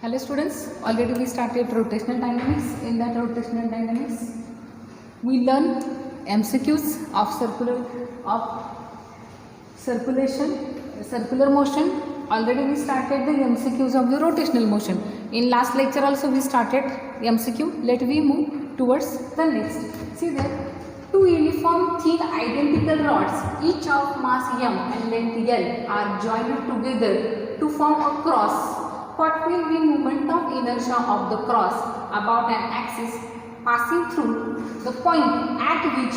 Hello students, already we started rotational dynamics. In that rotational dynamics, we learn MCQs of circular motion. Already we started the MCQs of the rotational motion. In last lecture also we started MCQ. Let we move towards the next. See there, two uniform thin identical rods, each of mass m and length l, are joined together to form a cross. What will be moment of inertia of the cross about an axis passing through the point at which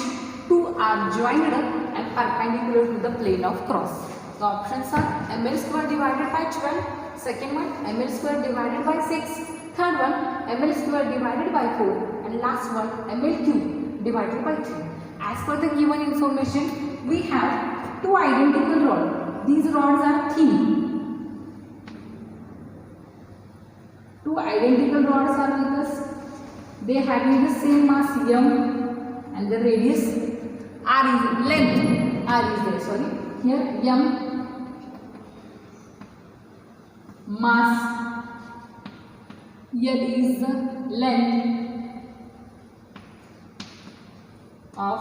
two are joined and perpendicular to the plane of cross? The options are ml square divided by 12, second one ml square divided by 6, third one ml square divided by 4, and last one ml cube divided by 3. As per the given information, we have two identical rods. These rods are thin. Two identical rods are with us. They having the same mass m and the radius r is length r is there. Sorry, here m mass l is the length of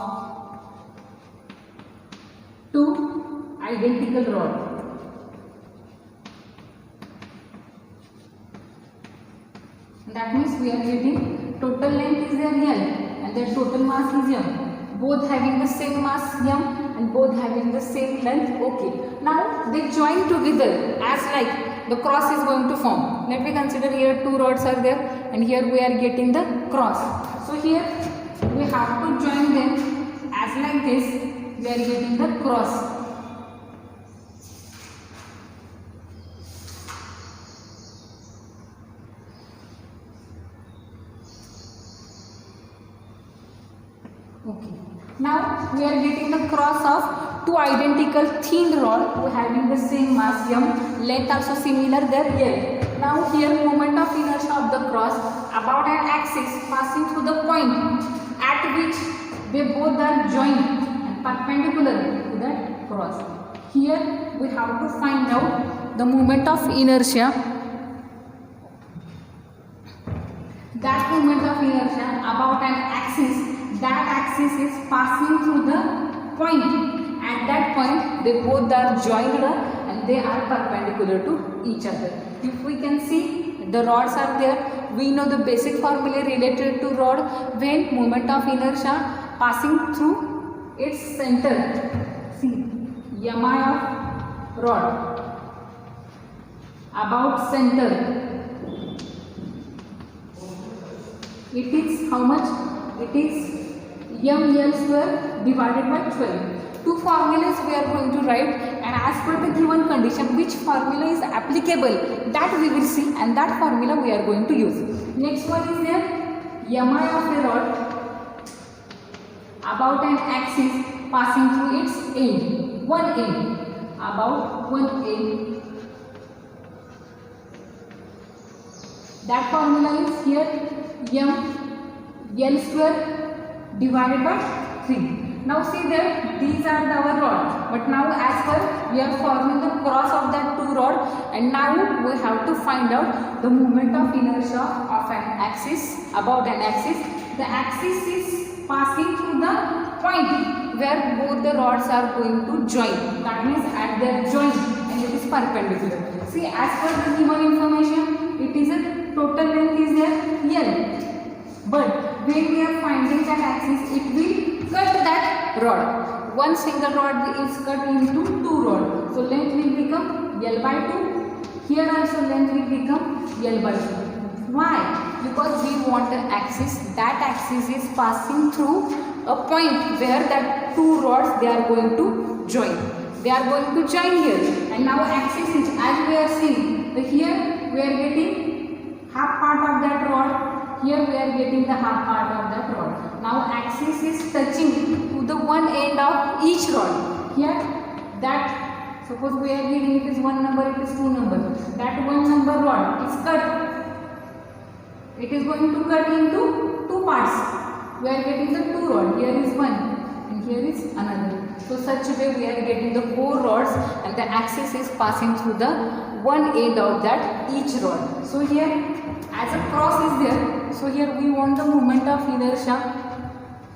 two identical rods. That means we are getting total length is there L and their total mass is m. Both having the same mass m and both having the same length. Okay. Now they join together as like the cross is going to form. Let me consider here two rods are there and here we are getting the cross. So here we have to join them as like this. We are getting the cross. Okay. Now we are getting the cross of two identical thin rods who having the same mass m, length also similar there L. Now here moment of inertia of the cross about an axis passing through the point at which they both are joined and perpendicular to that cross. Here we have to find out the moment of inertia. That moment of inertia about an axis. That axis is passing through the point. At that point, they both are joined and they are perpendicular to each other. If we can see, the rods are there. We know the basic formula related to rod when moment of inertia passing through its center. See, mi of rod about center. It is how much? It is ml square divided by 12. Two formulas we are going to write, and as per the given condition which formula is applicable, that we will see, and that formula we are going to use. Next one is there mi of a rod about an axis passing through its end, one end, about one end. That formula is here L square divided by 3. Now see there, these are our rods, but now as per we are forming the cross of that two rods, and now we have to find out the moment of inertia of an axis, about an axis. The axis is passing through the point where both the rods are going to join. That means at their joint, and it is perpendicular. See, as per the given information, it is a total length is there L. But when we are finding that axis, it will cut that rod. One single rod is cut into two rods. So length will become L by 2. Here also length will become L by 2. Why? Because we want an axis. That axis is passing through a point where that two rods they are going to join. They are going to join here. And now axis is, as we are seeing, here we are getting half part of that rod. Here we are getting the half part of that rod. Now axis is touching to the one end of each rod. Here that, suppose we are giving it is one number, it is two number. That one number rod is cut. It is going to cut into two parts. We are getting the two rod. Here is one and here is another. So such a way we are getting the four rods and the axis is passing through the one end of that each rod. So here as a cross is there, so here we want the moment of inertia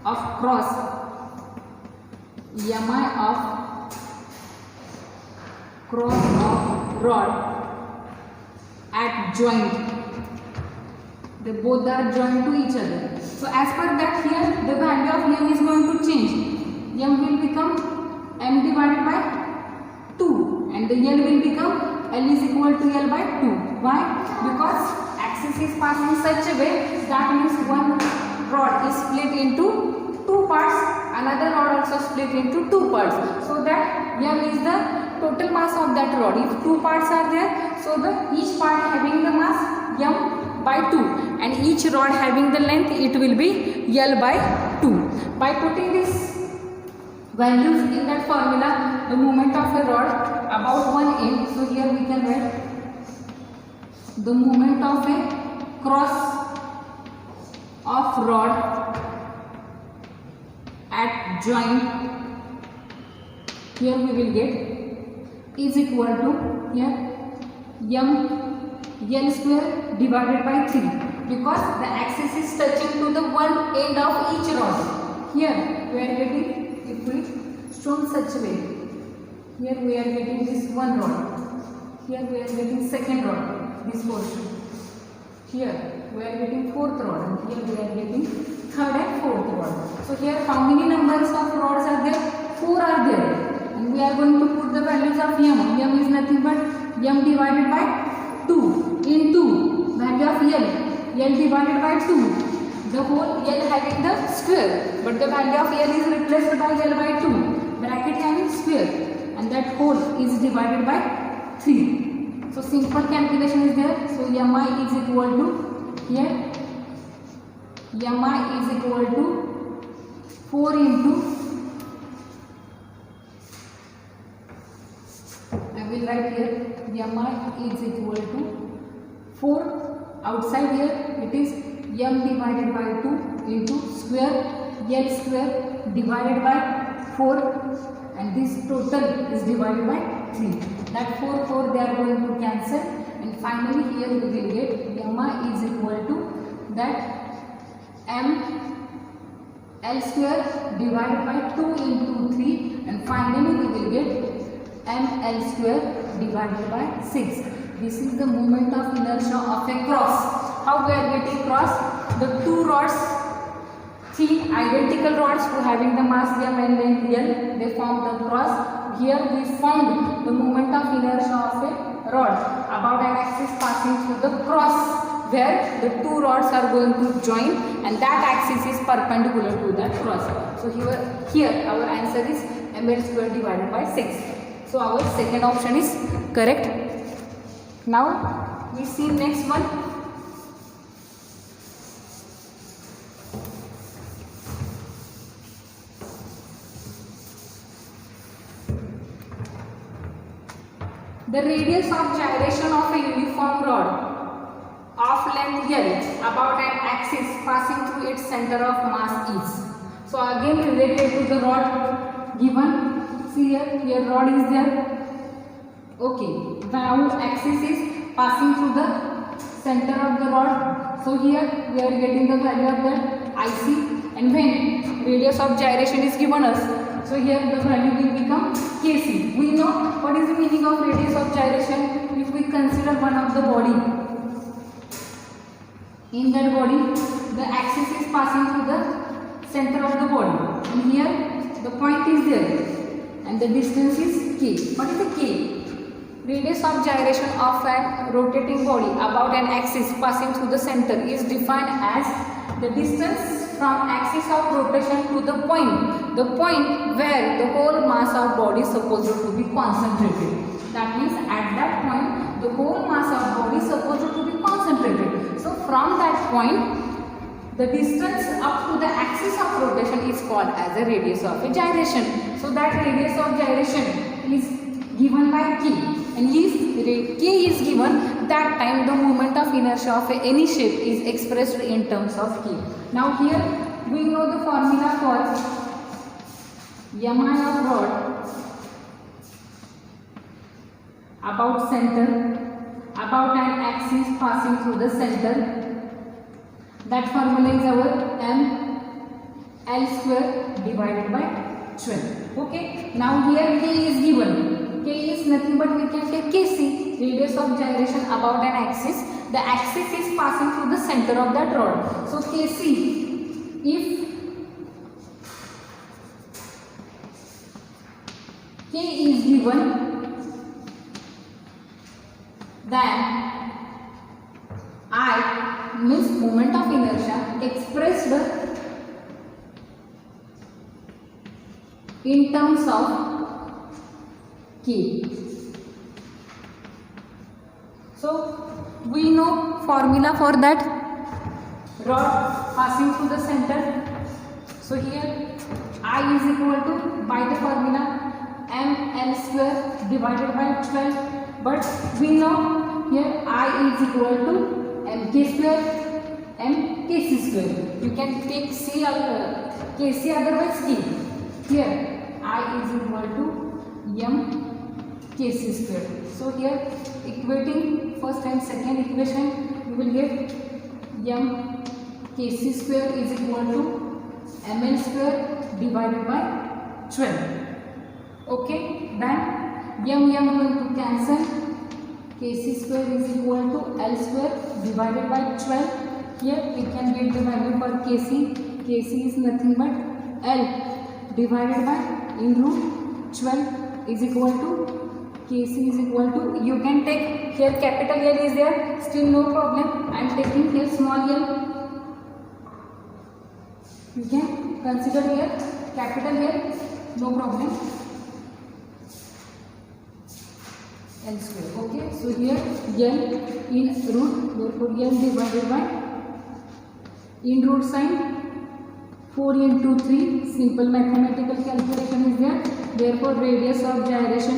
of cross mi of cross of rod at joint. They both are joined to each other. So as per that, here the value of m is going to change. M will become m divided by 2 and the L will become L is equal to L by 2. Why? Because axis is passing such a way, that means one rod is split into two parts, another rod also split into two parts, so that M is the total mass of that rod. If two parts are there, so the each part having the mass M by 2 and each rod having the length, it will be L by 2. By putting this values in that formula, the moment of a rod about one end, so here we can write the moment of a cross of rod at joint, here we will get is equal to here m L square divided by 3, because the axis is touching to the one end of each rod. Here we are getting, if we shown such a way, here we are getting this one rod, here we are getting second rod, this portion, here we are getting fourth rod, and here we are getting third and fourth rod. So here how many numbers of rods are there? 4 are there, and we are going to put the values of m. M is nothing but m divided by 2 into value of L divided by 2, the whole L having the square, but the value of L is replaced by L by 2, bracket having square, and that whole is divided by 3. So simple calculation is there. So mi is equal to, here mi is equal to 4 into, I will write here mi is equal to 4, outside here it is m divided by 2 into square L square divided by 4, and this total is divided by 3. That 4 they are going to cancel, and finally here we will get mi is equal to that m L square divided by 2 into 3, and finally we will get m L square divided by 6. This is the moment of inertia of a cross. How we are getting cross? The two rods, three identical rods who having the mass m and length L, they form the cross. Here we found the moment of inertia of a rod about an axis passing through the cross, where the two rods are going to join and that axis is perpendicular to that cross. So here our answer is ml square divided by 6. So our second option is correct. Now we see next one. The radius of gyration of a uniform rod of length L about an axis passing through its center of mass is. So again related to the rod given. See here rod is there. Okay, now axis is passing through the center of the rod. So here we are getting the value of that IC, and when radius of gyration is given us, so here the value will become Kc. We know what is the meaning of radius of gyration. If we consider one of the body, in that body the axis is passing through the center of the body, and here the point is there and the distance is k. What is the k? Radius of gyration of a rotating body about an axis passing through the center is defined as the distance from axis of rotation to the point where the whole mass of body is supposed to be concentrated. That means at that point the whole mass of body is supposed to be concentrated. So from that point, the distance up to the axis of rotation is called as a radius of a gyration. So that radius of gyration is given by k, and if k is given, that time the moment of inertia of any shape is expressed in terms of k. Now here we know the formula for mi of rod about center, about an axis passing through the center. That formula is our ml square divided by 12. Okay. Now here k is given. K is nothing but we can take kc, radius of gyration about an axis. The axis is passing through the center of that rod. So kc, if k is given, then I means moment of inertia expressed in terms of k. So we know formula for that rod passing through the center. So here I is equal to, by the formula, ml square divided by 12. But we know here I is equal to mk square, mkc square. You can take c or kc, otherwise k. Here I is equal to mkc square. So here equating first and second equation, you will get mkc square is equal to ml square divided by 12. Okay, then going to cancel. Kc square is equal to L square divided by 12. Here we can get the value for Kc. Kc is nothing but L divided by in root 12 is equal to Kc is equal to, you can take here capital L is there, still no problem. I am taking here small l. You can consider here capital L, no problem. L square. Okay, so here L in root, therefore L divided by in root sign 4 into 3, simple mathematical calculation is there. Therefore radius of gyration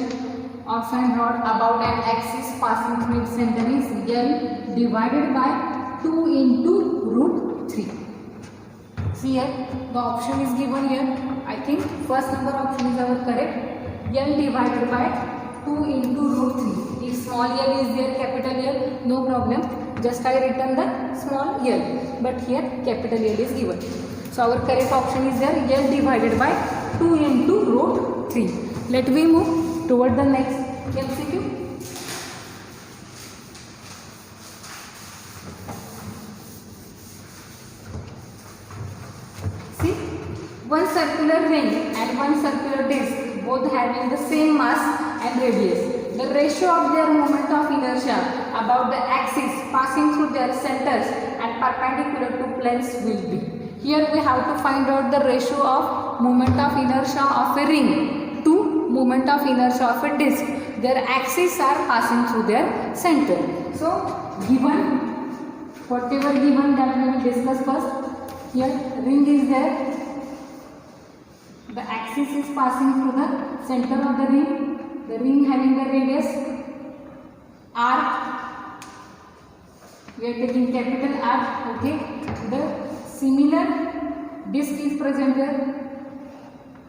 of an rod about an axis passing through its center is L divided by 2 into root 3. See here the option is given here. I think first number option is our correct. L divided by 2 into root 3. If small l is there, capital L, no problem. Just I written the small l, but here capital L is given. So our correct option is there, L divided by 2 into root 3. Let we move toward the next MCQ. See, one circular ring and one circular disc, both having the same mass and radius. The ratio of their moment of inertia about the axis passing through their centers and perpendicular to planes will be. Here we have to find out the ratio of moment of inertia of a ring to moment of inertia of a disc. Their axes are passing through their center. So given, whatever given, that we will discuss first. Here ring is there. The axis is passing through the center of the ring having the radius r. We are taking capital R. Okay. The similar disc is present there.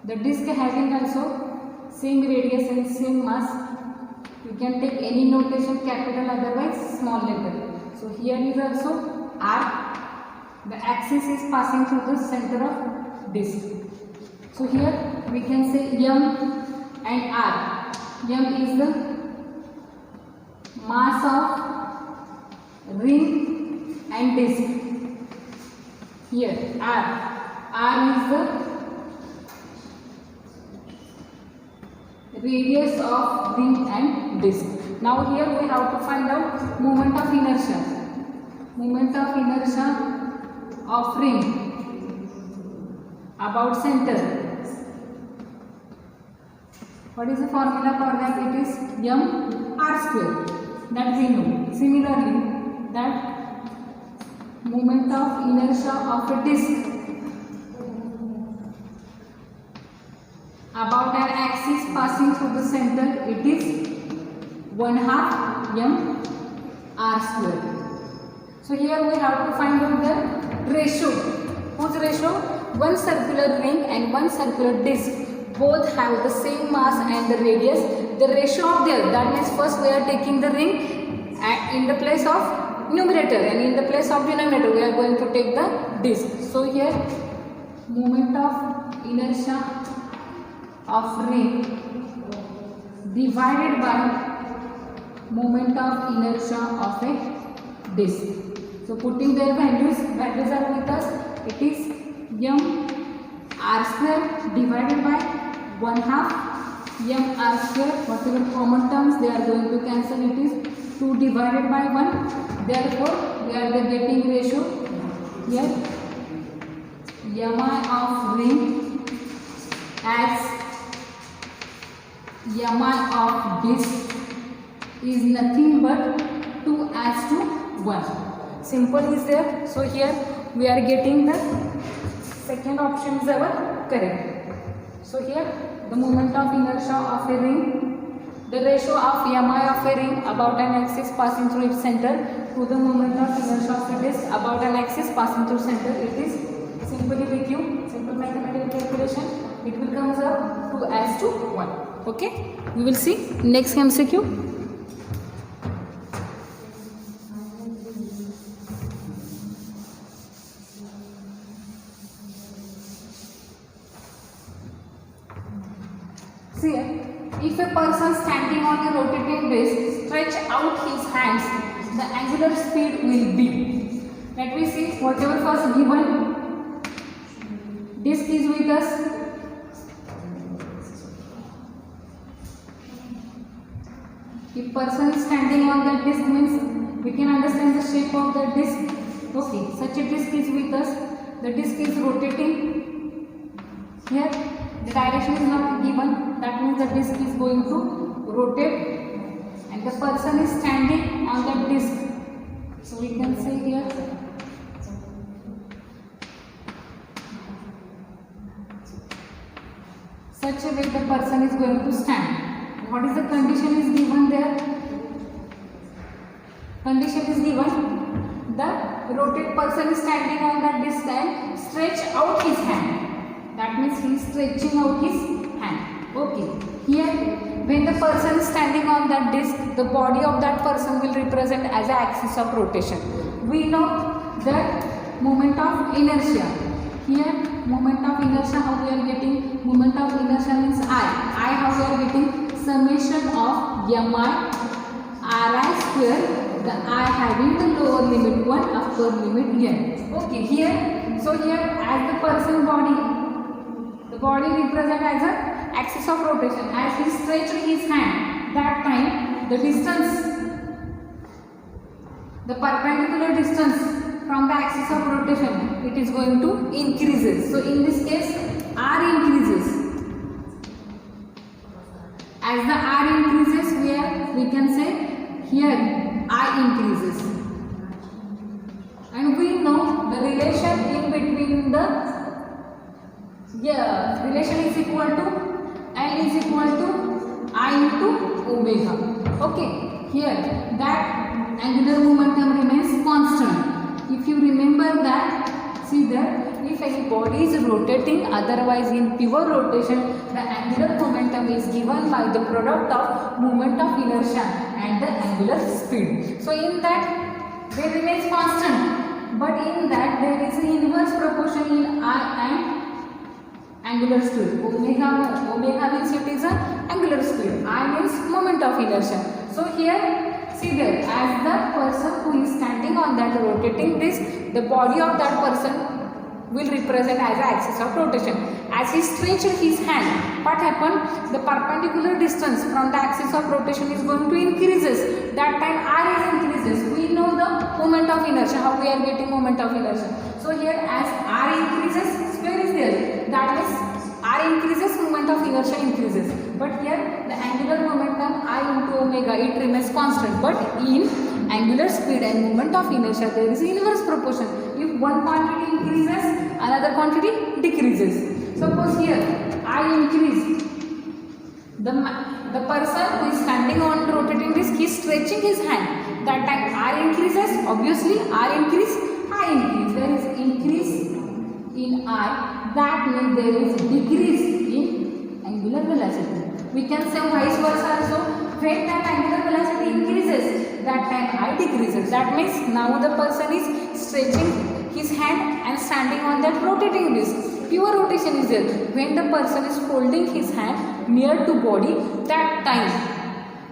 The disc having also same radius and same mass. You can take any notation, capital, otherwise small letter. So here is also R. The axis is passing through the center of disc. So here we can say M and R. M is the mass of ring and disc. Here R is the radius of ring and disc. Now here we have to find out moment of inertia. Moment of inertia of ring about center. What is the formula for that? It is m r square, that we know. Similarly, that moment of inertia of a disc about an axis passing through the center, it is 1/2 m r square. So here we have to find out the ratio. Whose ratio? One circular ring and one circular disc, both have the same mass and the radius, the ratio of their, that means first we are taking the ring in the place of numerator and in the place of denominator we are going to take the disk. So here moment of inertia of ring divided by moment of inertia of a disk. So putting their values are with us. It is m r square divided by 1/2 m r square. Whatever common terms they are going to cancel. It is 2 divided by 1. Therefore we are getting ratio here mi of ring as mi of disk is nothing but 2:1. Simple is there. So here we are getting the second option is our correct. So here the moment of inertia of a ring, the ratio of mi of a ring about an axis passing through its center to the moment of inertia of a disk about an axis passing through center. It is simply with you, simple mathematical calculation, it will comes up 2:1. Okay, we will see next MCQ. See, if a person standing on a rotating base stretch out his hands, the angular speed will be. Let me see whatever first given disk is with us. If person is standing on that disk means we can understand the shape of the disk. Okay, such a disk is with us. The disk is rotating. Here the direction is not given. That means the disk is going to rotate and the person is standing on that disk. So we can say here such a way the person is going to stand. What is the condition is given there? Condition is given the rotate person is standing on that disk and stretch out his hand. That means he is stretching out his hand. Okay. Here when the person is standing on that disk, the body of that person will represent as an axis of rotation. We know that moment of inertia. Here moment of inertia, how we are getting? Moment of inertia means I how we are getting? Summation of mi ri square, the I having the lower limit 1, upper limit n. Okay, here, so here as the person body, the body represent as a axis of rotation. As he stretched his hand, that time the distance, the perpendicular distance from the axis of rotation, it is going to increases. So in this case r increases. As the r increases, we can say here I increases. And we know the relation in between the relation is equal to L is equal to I into omega. Okay, here that angular momentum remains constant. If you remember that, see there, if any body is rotating, otherwise in pure rotation, the angular momentum is given by the product of moment of inertia and the angular speed. So in that they remains constant, but in that there is an inverse proportion in I and angular speed. Omega means it is a angular speed. I means moment of inertia. So here, see there, as the person who is standing on that rotating disk, the body of that person will represent as an axis of rotation. As he stretched his hand, what happened? The perpendicular distance from the axis of rotation is going to increases. That time r is increases. We know the moment of inertia. How we are getting moment of inertia? So here, as r increases, square is there. That means r increases, moment of inertia increases. But here the angular momentum I into omega, it remains constant. But in angular speed and moment of inertia, there is inverse proportion. If one quantity increases, another quantity decreases. Suppose here I increase, the person who is standing on rotating disk, he is stretching his hand. That time r increases, obviously r increase, I increase. There is increase in I, that means there is decrease in angular velocity. We can say vice versa also. When that angular velocity increases, that time I decreases. That means now the person is stretching his hand and standing on that rotating disc. Pure rotation is there. When the person is holding his hand near to body, that time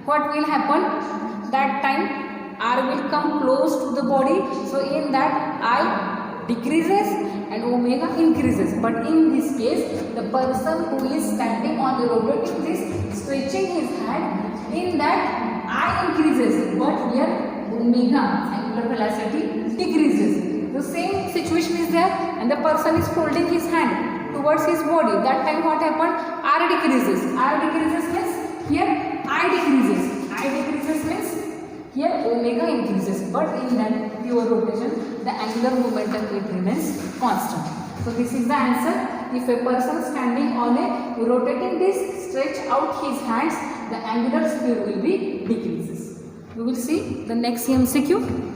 what will happen? That time R will come close to the body. So in that I decreases and omega increases. But in this case, the person who is standing on the rotating disc, stretching his hand, in that I increases. But here omega, angular velocity, decreases. The same situation is there, and the person is holding his hand towards his body. That time what happened? R decreases. R decreases means here I decreases. I decreases means here omega increases. But in that pure rotation, the angular momentum it remains constant. So this is the answer. If a person standing on a rotating disc stretch out his hands, the angular speed will be decreases. We will see the next MCQ.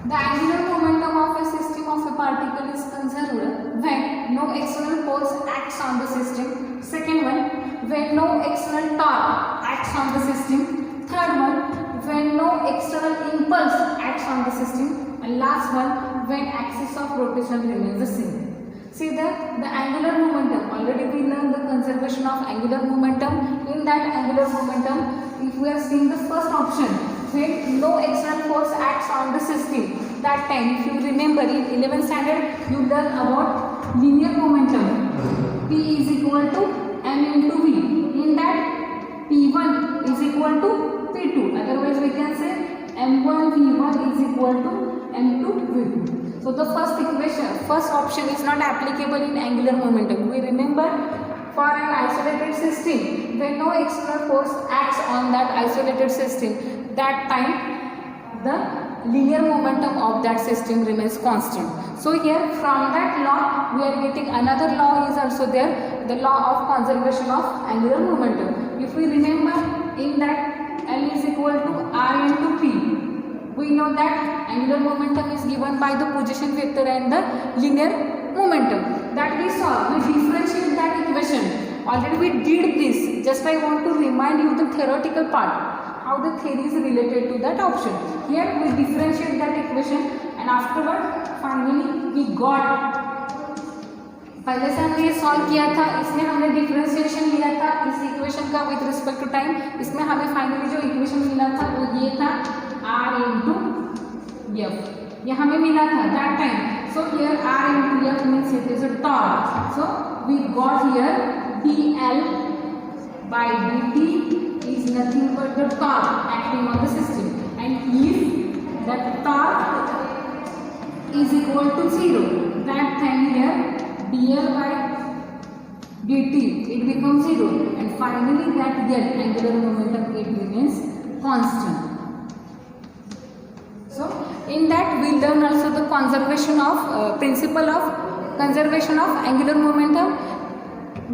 The angular momentum of a system of a particle is conserved when no external force acts on the system. Second one, when no external torque acts on the system. Third one, when no external impulse acts on the system. And last one, when axis of rotation remains the same. See the angular momentum. Already we learned the conservation of angular momentum. In that angular momentum, if we are seeing the first option, when no external force acts on the system, that time if you remember in 11th standard you learn about linear momentum. P is equal to m into v. In that P1 is equal to P2. Otherwise we can say m1 v1 is equal to m2 v2. So the first equation, first option is not applicable in angular momentum. We remember for an isolated system, when no external force acts on that isolated system, that time the linear momentum of that system remains constant. So here from that law we are getting another law is also there, the law of conservation of angular momentum. If we remember in that L is equal to R into P, we know that angular momentum is given by the position vector and the linear momentum. That we saw, we differentiate that equation. Already we did this, just I want to remind you the theoretical part, how the theory is related to that option. Here we differentiate that equation and afterward finally we got, पहले से हमने ये solve किया था, इसमें हमने differentiation लिया था इस इक्वेशन का विद रिस्पेक्ट टू टाइम. इसमें हमें फाइनली जो इक्वेशन मिला था वो ये था r into f. ये हमें मिला था that time. So here r into f means it is a torque. So we got here dl by dt is nothing but the torque acting on the system. And if that torque is equal to 0, that time here dl by dt it becomes 0, and finally that angular momentum it remains constant. So in that we learn also the conservation of principle of conservation of angular momentum.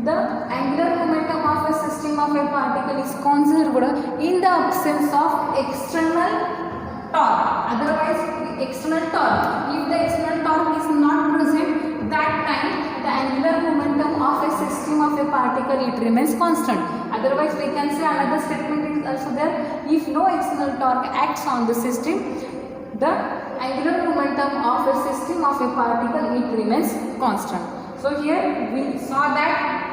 The angular momentum of a system of a particle is conserved in the absence of external torque. Otherwise external torque, if the external torque is not present, that time the angular momentum of a system of a particle it remains constant. Otherwise we can say another statement is also there, if no external torque acts on the system, the angular momentum of a system of a particle it remains constant. So here we saw that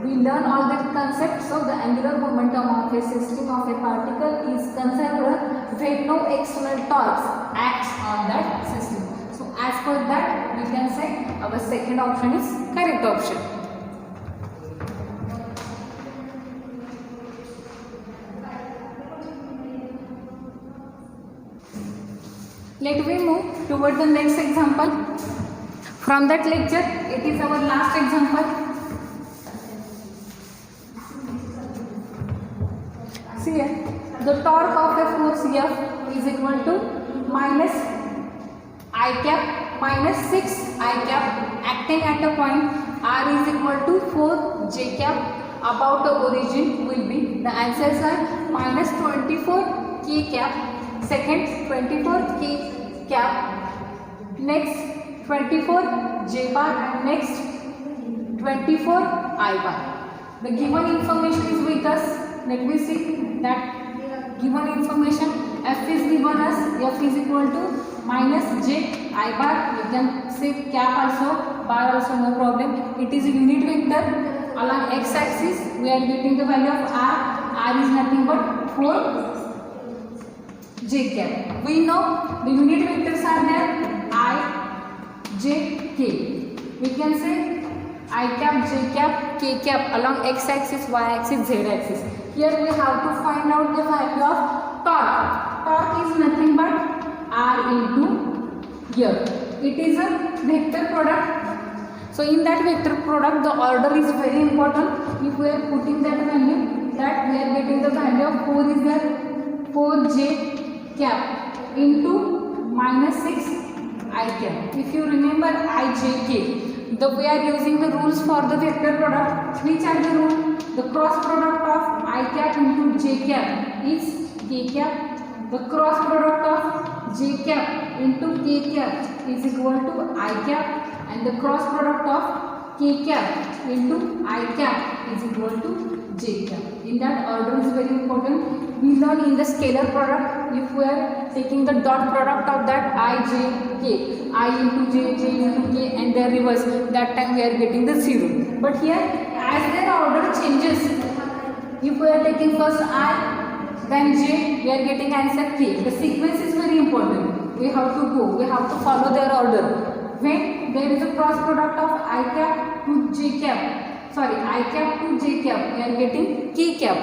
we learn all that concepts. So the angular momentum of a system of a particle is conserved when no external torques acts on that system. So as per that we can say our second option is correct option. Let me move toward the next example. From that lecture, it is our last example. See here, the torque of a force F is equal to minus I cap minus 6 I cap acting at a point R is equal to 4 J cap about the origin will be, the answers are minus 24 k cap, second 24 k cap, next 24 j bar, and next 24 I bar. The given information is with us. Let me see that given information. F is given us, F is equal to minus j I bar. You can say cap also, bar also, no problem. It is a unit vector along x axis. We are getting the value of r. R is nothing but 4 j cap. We know the unit vectors are there, I, j, k. We can say I cap, j cap, k cap along x axis, y axis, z axis. Here we have to find out the value of torque. Torque is nothing but r into here. It is a vector product. So in that vector product, the order is very important. If we are putting that value, that we are getting the value of 4 is there, 4j cap into minus 6 I cap. If you remember I, j, k, we are using the rules for the vector product. Which are the rules? The cross product of I cap into j cap is k cap. The cross product of j cap into k cap is equal to I cap, and the cross product of k cap into I cap is equal to j cap. In that order is very important. We learn in the scalar product, if we are taking the dot product of that I, j, k, I into j, j into k, and their reverse, that time we are getting the 0. But here, as their order changes, if we are taking first I, then j, we are getting answer k. The sequence is very important. We have to go, we have to follow their order. When there is a cross product of I cap to j cap, sorry, I cap to j cap, we are getting k cap.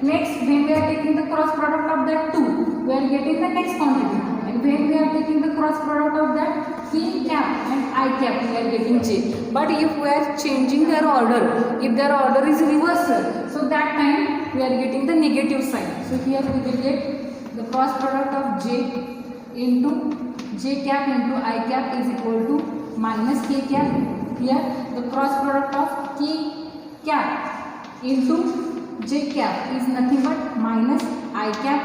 Next, when we are taking the cross product of that 2, we are getting the next quantity. And when we are taking the cross product of that k cap and I cap, we are getting j. But if we are changing their order, if their order is reversal, so that time we are getting the negative sign. So here we will get the cross product of j into j cap into I cap is equal to minus k cap. Here the cross product of k cap into j cap is nothing but minus I cap,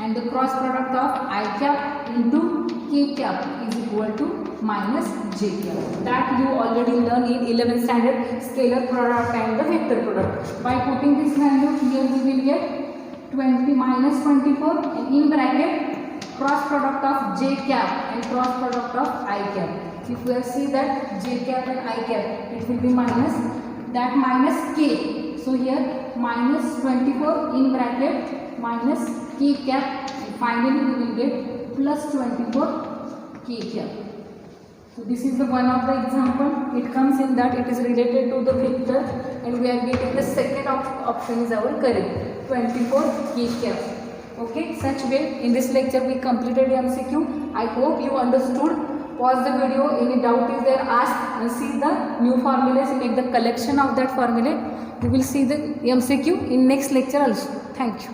and the cross product of I cap into k cap is equal to minus j cap. That you already learned in 11th standard, scalar product and the vector product. By putting this value here, we will get 20 minus 24, and in bracket cross product of j cap and cross product of I cap. If we see that j cap and I cap, it will be minus that minus k. So here minus 24 in bracket minus k cap, and finally we will get plus 24 k cap. So this is the one of the example. It comes in that it is related to the vector, and we are getting the second option is our correct, 24 k cap. Okay, such way in this lecture we completed MCQ. I hope you understood. Pause the video, any doubt is there, ask, and see the new formulas, make the collection of that formula. We will see the MCQ in next lecture also. Thank you.